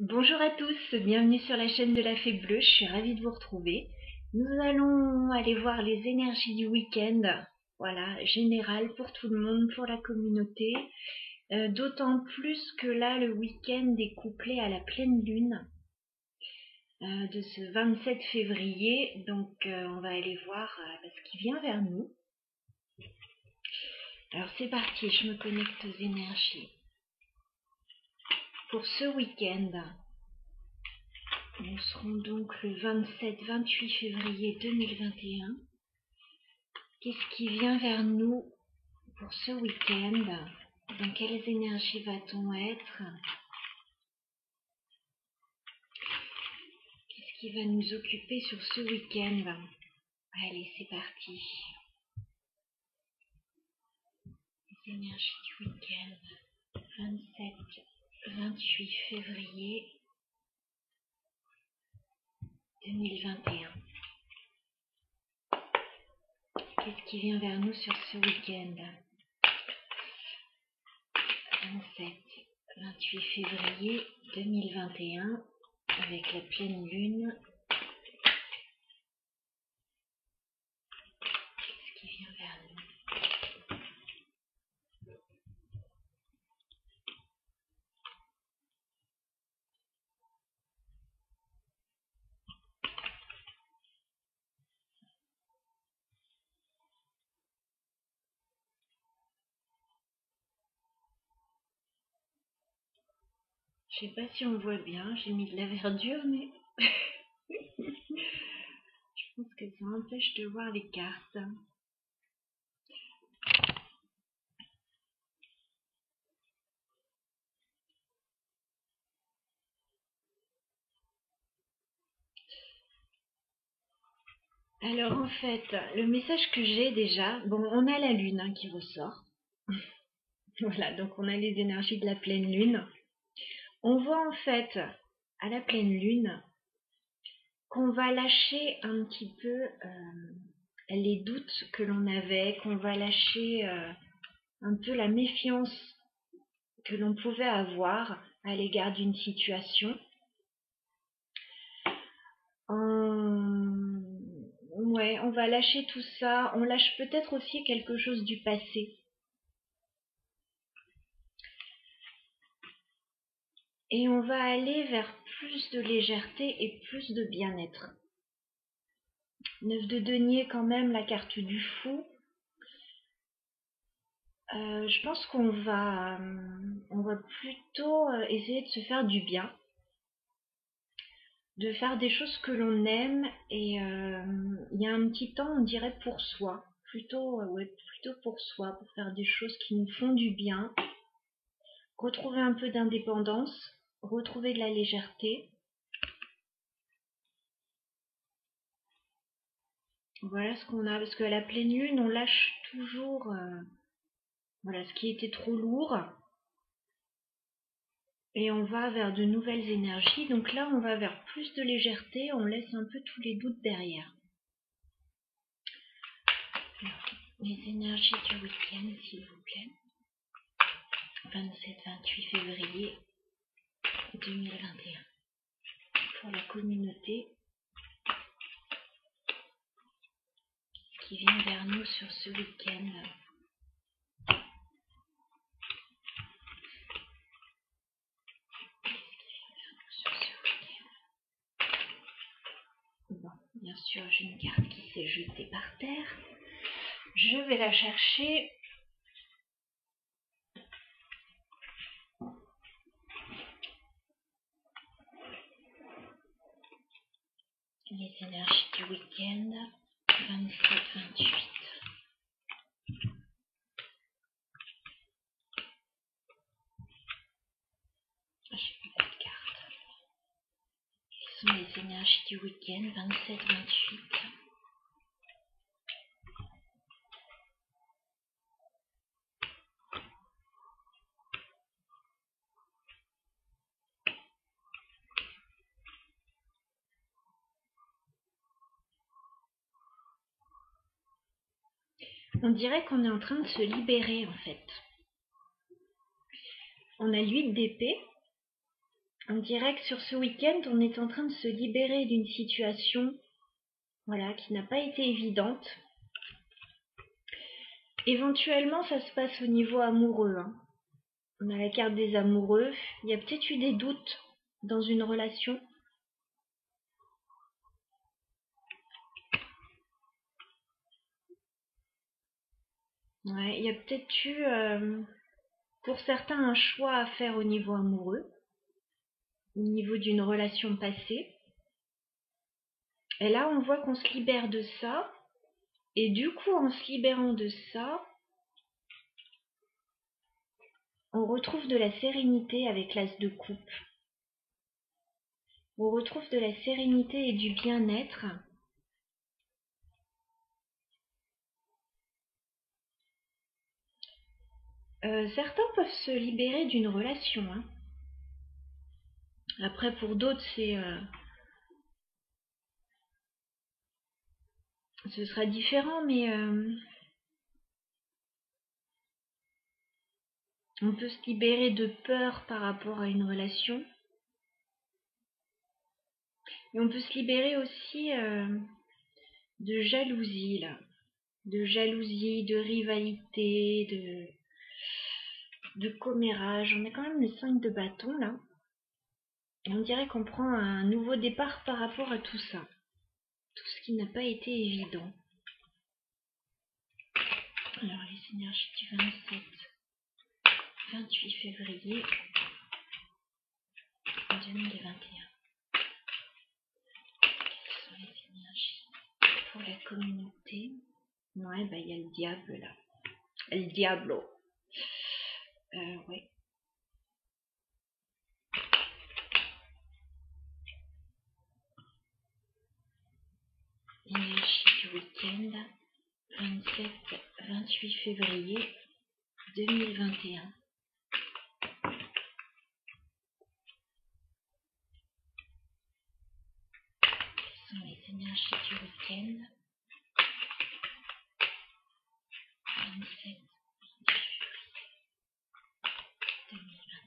Bonjour à tous, bienvenue sur la chaîne de la Fée Bleue, je suis ravie de vous retrouver. Nous allons aller voir les énergies du week-end, voilà, générales pour tout le monde, pour la communauté. D'autant plus que là, le week-end est couplé à la pleine lune de ce 27 février. Donc on va aller voir ce qui vient vers nous. Alors c'est parti, je me connecte aux énergies. Pour ce week-end, nous serons donc le 27-28 février 2021. Qu'est-ce qui vient vers nous pour ce week-end? Dans quelles énergies va-t-on être? Qu'est-ce qui va nous occuper sur ce week-end? Allez, c'est parti. Les énergies du week-end, 27-28 février 2021. Qu'est-ce qui vient vers nous sur ce week-end? 27-28 février 2021, avec la pleine lune. Qu'est-ce qui vient vers nous? Je sais pas si on voit bien, j'ai mis de la verdure, mais je pense que ça empêche de voir les cartes. Alors en fait, le message que j'ai déjà, bon, on a la lune qui ressort. Voilà, donc on a les énergies de la pleine lune. On voit en fait à la pleine lune qu'on va lâcher un petit peu les doutes que l'on avait, qu'on va lâcher un peu la méfiance que l'on pouvait avoir à l'égard d'une situation. Ouais, on va lâcher tout ça. On lâche peut-être aussi quelque chose du passé. Et on va aller vers plus de légèreté et plus de bien-être. 9 de denier quand même, la carte du fou. Je pense qu'on va plutôt essayer de se faire du bien. De faire des choses que l'on aime. Et il y a un petit temps, on dirait pour soi. Plutôt pour soi, pour faire des choses qui nous font du bien. Retrouver un peu d'indépendance. Retrouver de la légèreté. Voilà ce qu'on a, parce qu'à la pleine lune, on lâche toujours voilà, ce qui était trop lourd. Et on va vers de nouvelles énergies. Donc là, on va vers plus de légèreté, on laisse un peu tous les doutes derrière. Les énergies du week-end, s'il vous plaît. 27-28 février 2021. Pour la communauté qui vient vers nous sur ce week-end. Bon, bien sûr, j'ai une carte qui s'est jetée par terre. Je vais la chercher. Les énergies du week-end, 27-28. J'ai plus de cartes. Ce sont les énergies du week-end, 27-28. On dirait qu'on est en train de se libérer en fait. On a l'8 d'épée. On dirait que sur ce week-end, on est en train de se libérer d'une situation, voilà, qui n'a pas été évidente. Éventuellement, ça se passe au niveau amoureux, hein. On a la carte des amoureux. Il y a peut-être eu des doutes dans une relation. Ouais, il y a peut-être eu, pour certains, un choix à faire au niveau amoureux, au niveau d'une relation passée. Et là, on voit qu'on se libère de ça. Et du coup, en se libérant de ça, on retrouve de la sérénité avec l'as de coupe. On retrouve de la sérénité et du bien-être. Certains peuvent se libérer d'une relation, hein. Après, pour d'autres, ce sera différent, mais on peut se libérer de peur par rapport à une relation. Et on peut se libérer aussi de jalousie, là. De jalousie, de rivalité, de commérage. On a quand même le 5 de bâton, là. On dirait qu'on prend un nouveau départ par rapport à tout ça. Tout ce qui n'a pas été évident. Alors, les énergies du 27-28 février 2021. Quelles sont les énergies pour la communauté? Ouais, bah il y a le diable là. El Diablo. Ouais. Énergie du week-end 27-28 février 2021. Quelles sont les énergies du week-end 27 2021.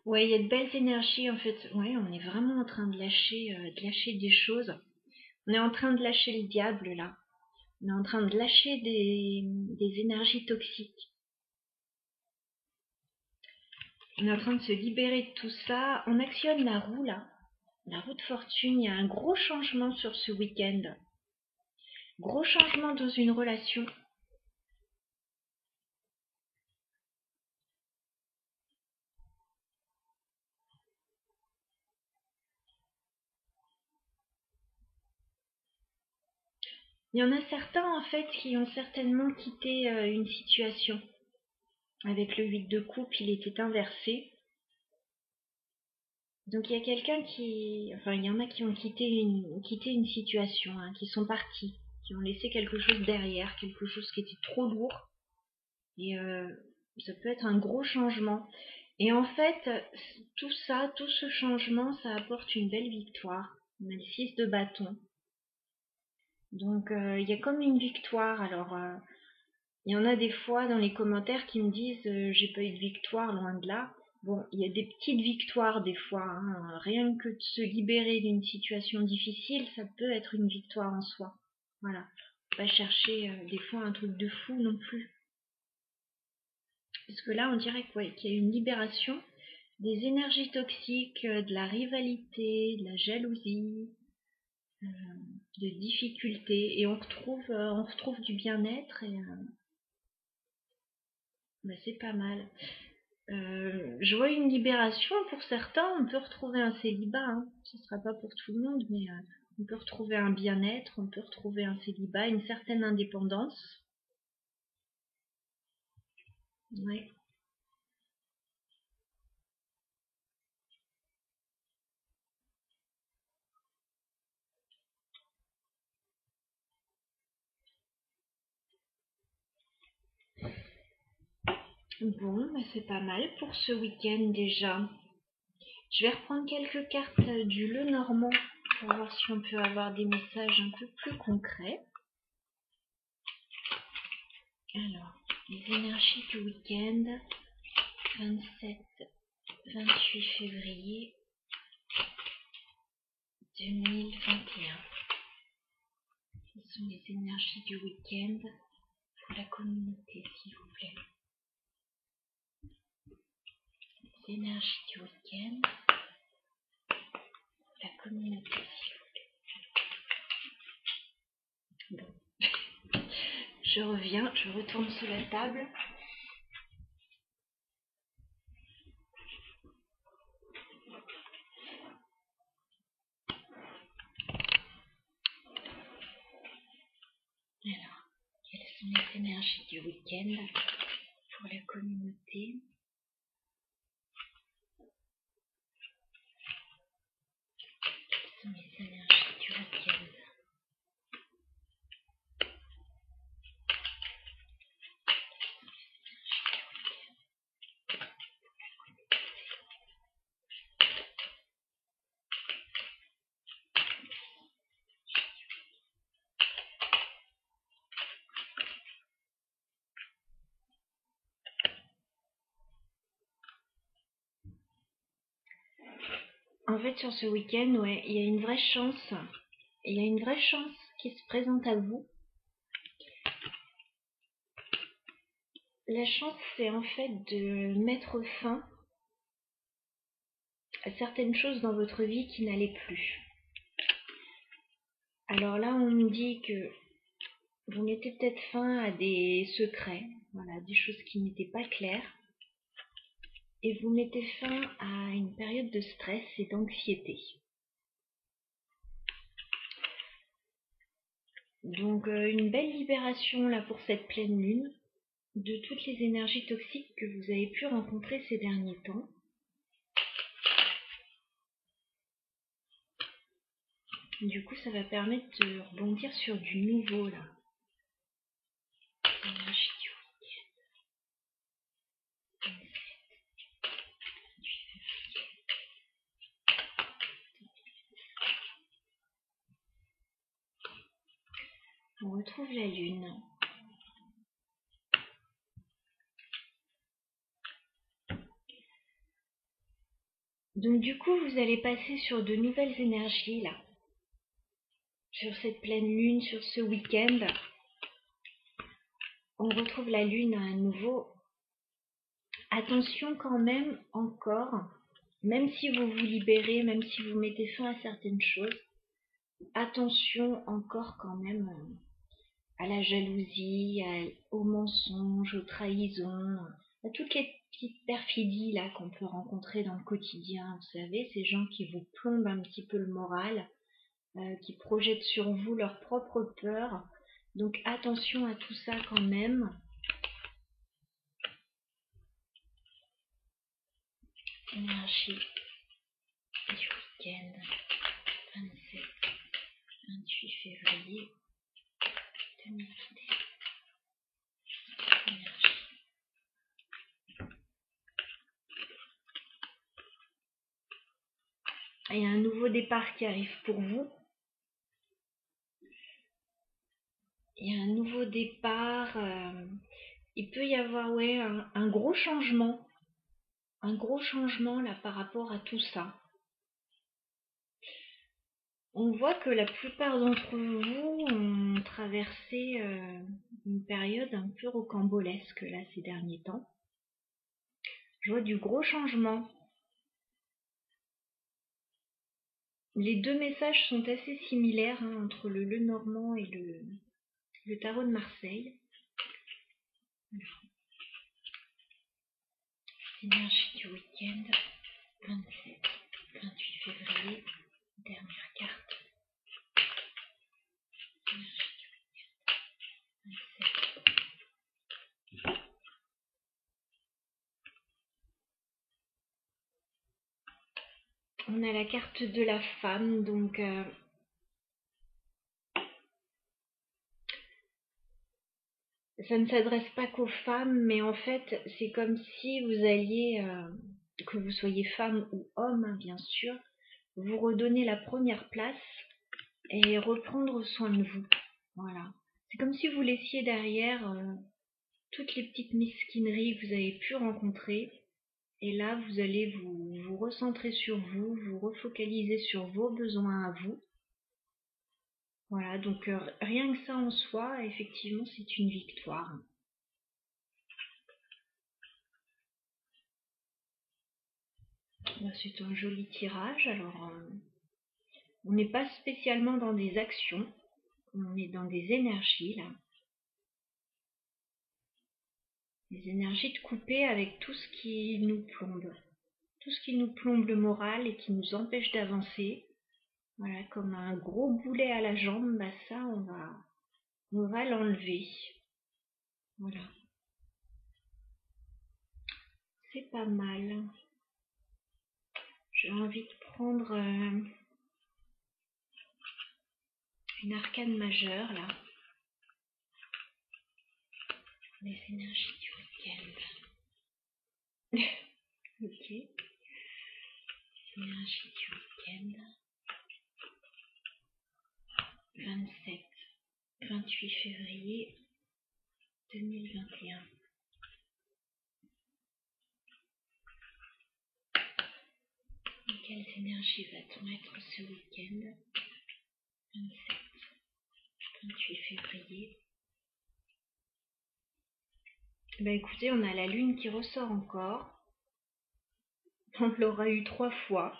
Ouais, il y a de belles énergies en fait. Ouais, on est vraiment en train de lâcher des choses. On est en train de lâcher le diable là. On est en train de lâcher des énergies toxiques. On est en train de se libérer de tout ça. On actionne la roue là. La roue de fortune. Il y a un gros changement sur ce week-end. Gros changement dans une relation. Il y en a certains en fait qui ont certainement quitté une situation. Avec le 8 de coupe, il était inversé. Donc il y a quelqu'un qui... Enfin, il y en a qui ont quitté une situation, hein, qui sont partis, qui ont laissé quelque chose derrière, quelque chose qui était trop lourd. Et ça peut être un gros changement. Et en fait, tout ça, tout ce changement, ça apporte une belle victoire. On a le 6 de bâton. Donc il y a comme une victoire. Alors il y en a des fois dans les commentaires qui me disent j'ai pas eu de victoire, loin de là. Bon, il y a des petites victoires des fois, hein. Rien que de se libérer d'une situation difficile, ça peut être une victoire en soi. Voilà. Pas chercher des fois un truc de fou non plus. Parce que là, on dirait qu'il y a une libération des énergies toxiques, de la rivalité, de la jalousie, de difficultés. Et on retrouve du bien-être et c'est pas mal. Je vois une libération pour certains. On peut retrouver un célibat, hein. Ce ne sera pas pour tout le monde, mais on peut retrouver un bien-être, on peut retrouver un célibat, une certaine indépendance. Ouais. Bon, c'est pas mal pour ce week-end déjà. Je vais reprendre quelques cartes du Lenormand pour voir si on peut avoir des messages un peu plus concrets. Alors, les énergies du week-end, 27-28 février 2021. Ce sont les énergies du week-end pour la communauté, s'il vous plaît. Les énergies du week-end pour la communauté, s'il vous plaît. Bon. Je reviens, je retourne sous la table. Alors, quelles sont les énergies du week-end pour la communauté? Quelles sont les énergies du week-end? En fait, sur ce week-end, ouais, il y a une vraie chance. Il y a une vraie chance qui se présente à vous. La chance, c'est en fait de mettre fin à certaines choses dans votre vie qui n'allaient plus. Alors là, on me dit que vous mettez peut-être fin à des secrets, voilà, des choses qui n'étaient pas claires. Et vous mettez fin à une période de stress et d'anxiété. Donc une belle libération là pour cette pleine lune de toutes les énergies toxiques que vous avez pu rencontrer ces derniers temps. Du coup, ça va permettre de rebondir sur du nouveau là. Énergie du week-end. On retrouve la lune. Donc du coup, vous allez passer sur de nouvelles énergies là. Sur cette pleine lune, sur ce week-end. On retrouve la lune à nouveau. Attention quand même encore, même si vous vous libérez, même si vous mettez fin à certaines choses, attention encore quand même à la jalousie, aux mensonges, aux trahisons, à toutes les petites perfidies là qu'on peut rencontrer dans le quotidien. Vous savez, ces gens qui vous plombent un petit peu le moral, qui projettent sur vous leur propre peur. Donc attention à tout ça quand même. Énergie du week-end 27-28 février 2021. Il y a un nouveau départ qui arrive pour vous. Il y a un nouveau départ. Il peut y avoir un gros changement. Un gros changement là par rapport à tout ça. On voit que la plupart d'entre vous ont traversé une période un peu rocambolesque là ces derniers temps. Je vois du gros changement. Les deux messages sont assez similaires entre le Lenormand et le tarot de Marseille. Énergie du week-end 27-28 février, dernière carte. On a la carte de la femme, donc ça ne s'adresse pas qu'aux femmes, mais en fait c'est comme si vous alliez, que vous soyez femme ou homme bien sûr, vous redonner la première place et reprendre soin de vous. Voilà. C'est comme si vous laissiez derrière toutes les petites mesquineries que vous avez pu rencontrer. Et là, vous allez vous recentrer sur vous, vous refocaliser sur vos besoins à vous. Voilà, donc rien que ça en soi, effectivement, c'est une victoire. C'est un joli tirage. Alors, on n'est pas spécialement dans des actions, on est dans des énergies, là. Des énergies de couper avec tout ce qui nous plombe. Tout ce qui nous plombe le moral et qui nous empêche d'avancer. Voilà, comme un gros boulet à la jambe, bah ça, on va l'enlever. Voilà. C'est pas mal. J'ai envie de prendre une arcane majeure, là. Les énergies du week-end. Ok. Énergie du week-end. 27-28 février 2021. Quelles énergies va-t-on être ce week-end? 27-28 février. Écoutez, on a la lune qui ressort encore. On l'aura eu 3 fois.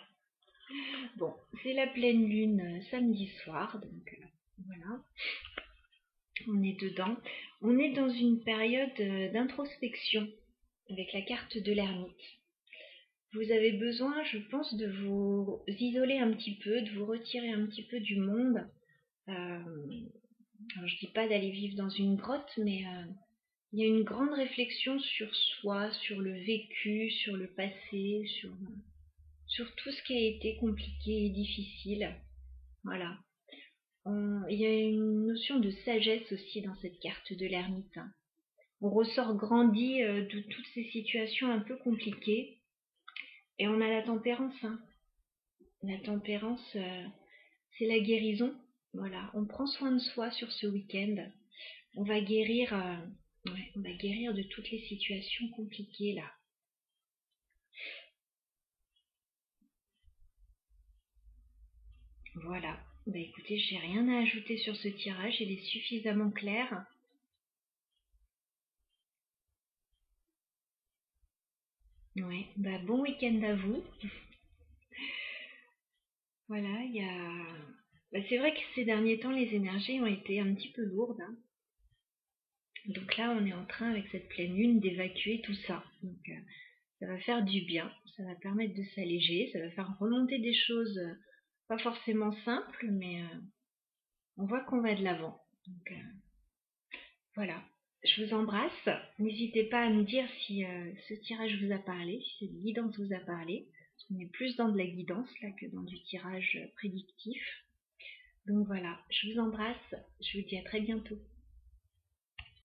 Bon, c'est la pleine lune samedi soir, donc voilà. On est dedans. On est dans une période d'introspection avec la carte de l'ermite. Vous avez besoin, je pense, de vous isoler un petit peu, de vous retirer un petit peu du monde. Alors, je dis pas d'aller vivre dans une grotte, mais il y a une grande réflexion sur soi, sur le vécu, sur le passé, sur tout ce qui a été compliqué et difficile. Voilà. Il y a une notion de sagesse aussi dans cette carte de l'ermite. On ressort grandi de toutes ces situations un peu compliquées. Et on a la tempérance. La tempérance, c'est la guérison. Voilà, on prend soin de soi sur ce week-end. On va guérir de toutes les situations compliquées là. Voilà. Écoutez, j'ai rien à ajouter sur ce tirage, il est suffisamment clair. Ouais, bon week-end à vous. Voilà, il y a... c'est vrai que ces derniers temps, les énergies ont été un petit peu lourdes. Donc là, on est en train, avec cette pleine lune, d'évacuer tout ça. Donc ça va faire du bien, ça va permettre de s'alléger, ça va faire remonter des choses pas forcément simples, mais on voit qu'on va de l'avant. Donc voilà, je vous embrasse. N'hésitez pas à me dire si ce tirage vous a parlé, si cette guidance vous a parlé. On est plus dans de la guidance là que dans du tirage prédictif. Donc voilà, je vous embrasse, je vous dis à très bientôt.